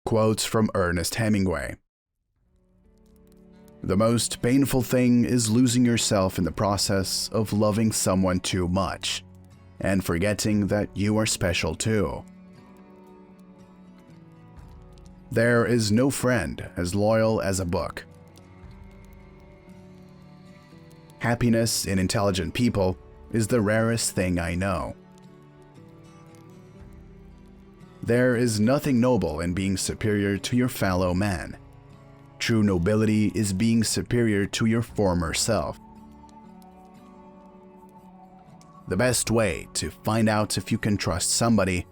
Quotes from Ernest Hemingway. The most painful thing is losing yourself in the process of loving someone too much and forgetting that you are special too. There is no friend as loyal as a book. Happiness in intelligent people is the rarest thing I know. There is nothing noble in being superior to your fellow man. True nobility is being superior to your former self. The best way to find out if you can trust somebody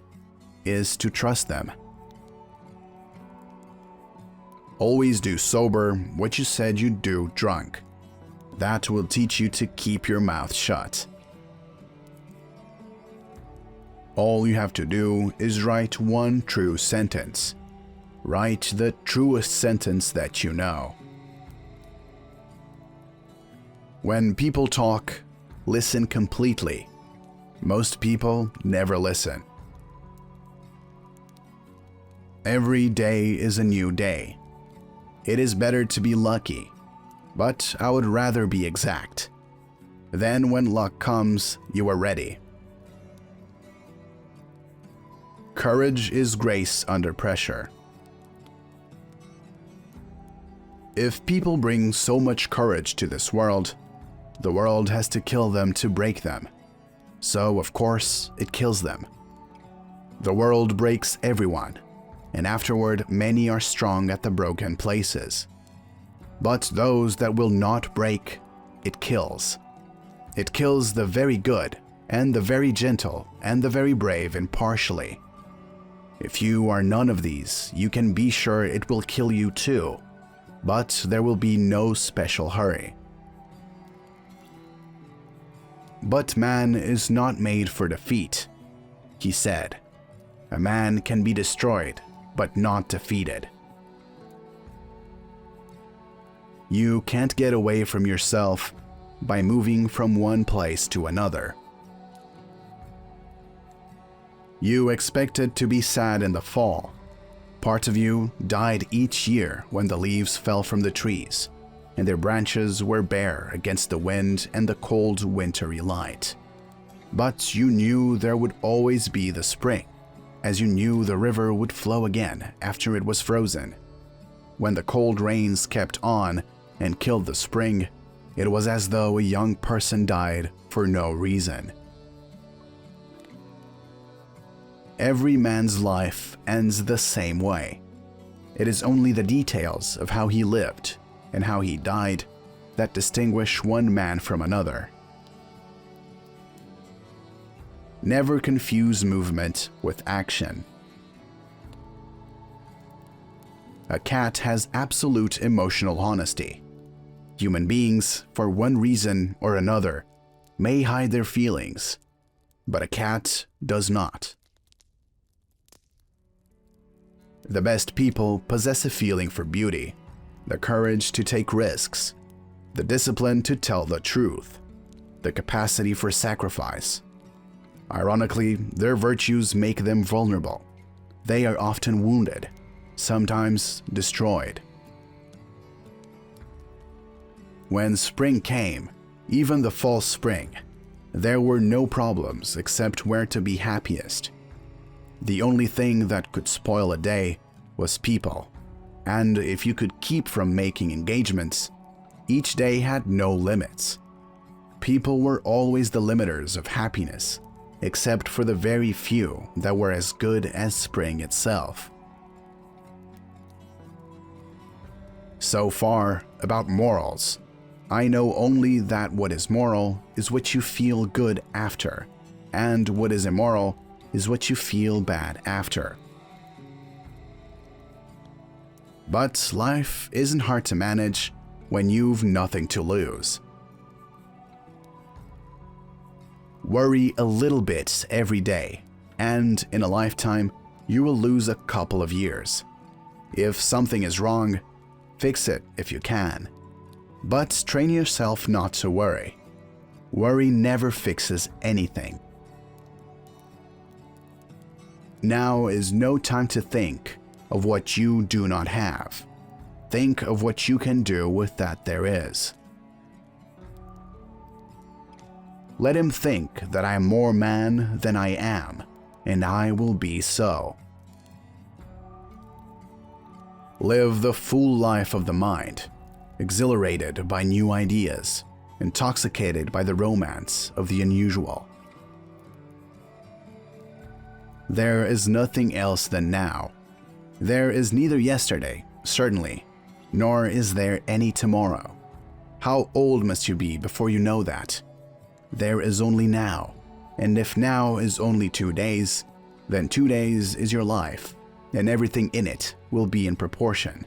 is to trust them. Always do sober what you said you'd do drunk. That will teach you to keep your mouth shut. All you have to do is write one true sentence. Write the truest sentence that you know. When people talk, listen completely. Most people never listen. Every day is a new day. It is better to be lucky, but I would rather be exact. Then when luck comes, you are ready. Courage is grace under pressure. If people bring so much courage to this world, the world has to kill them to break them. So, of course, it kills them. The world breaks everyone, and afterward many are strong at the broken places. But those that will not break, it kills. It kills the very good, and the very gentle, and the very brave impartially. If you are none of these, you can be sure it will kill you too, but there will be no special hurry. But man is not made for defeat, he said. A man can be destroyed, but not defeated. You can't get away from yourself by moving from one place to another. You expected to be sad in the fall. Part of you died each year when the leaves fell from the trees, and their branches were bare against the wind and the cold wintry light. But you knew there would always be the spring, as you knew the river would flow again after it was frozen. When the cold rains kept on and killed the spring, it was as though a young person died for no reason. Every man's life ends the same way. It is only the details of how he lived and how he died that distinguish one man from another. Never confuse movement with action. A cat has absolute emotional honesty. Human beings, for one reason or another, may hide their feelings, but a cat does not. The best people possess a feeling for beauty, the courage to take risks, the discipline to tell the truth, the capacity for sacrifice. Ironically, their virtues make them vulnerable. They are often wounded, sometimes destroyed. When spring came, even the false spring, there were no problems except where to be happiest. The only thing that could spoil a day was people, and if you could keep from making engagements, each day had no limits. People were always the limiters of happiness, except for the very few that were as good as spring itself. So far, about morals, I know only that what is moral is what you feel good after, and what is immoral is what you feel bad after. But life isn't hard to manage when you've nothing to lose. Worry a little bit every day, and in a lifetime, you will lose a couple of years. If something is wrong, fix it if you can. But train yourself not to worry. Worry never fixes anything. Now is no time to think, of what you do not have. Think of what you can do with that there is. Let him think that I am more man than I am, and I will be so. Live the full life of the mind, exhilarated by new ideas, intoxicated by the romance of the unusual. There is nothing else than now. There is neither yesterday, certainly, nor is there any tomorrow. How old must you be before you know that? There is only now, and if now is only 2 days, then 2 days is your life, and everything in it will be in proportion.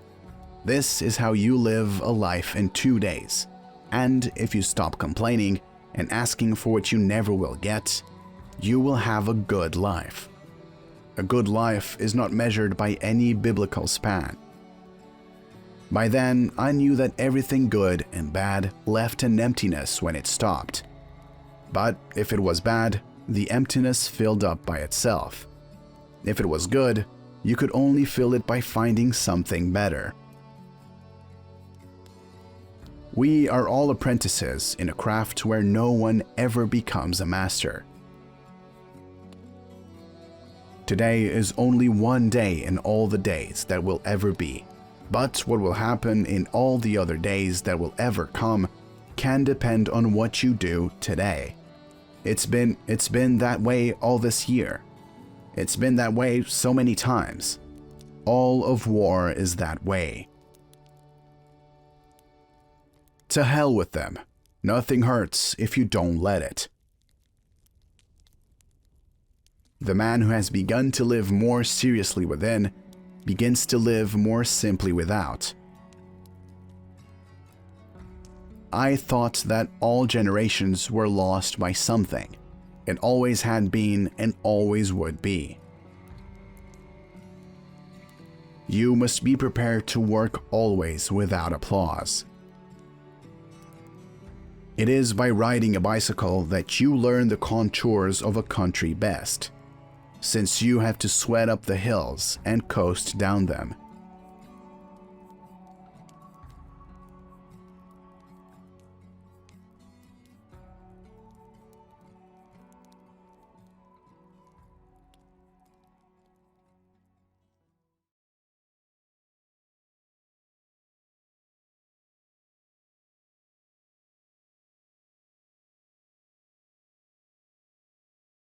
This is how you live a life in 2 days, and if you stop complaining and asking for what you never will get, you will have a good life. A good life is not measured by any biblical span. By then, I knew that everything good and bad left an emptiness when it stopped. But if it was bad, the emptiness filled up by itself. If it was good, you could only fill it by finding something better. We are all apprentices in a craft where no one ever becomes a master. Today is only one day in all the days that will ever be, but what will happen in all the other days that will ever come can depend on what you do today. It's been that way all this year. It's been that way so many times. All of war is that way. To hell with them. Nothing hurts if you don't let it. The man who has begun to live more seriously within begins to live more simply without. I thought that all generations were lost by something. It always had been and always would be. You must be prepared to work always without applause. It is by riding a bicycle that you learn the contours of a country best, since you have to sweat up the hills and coast down them.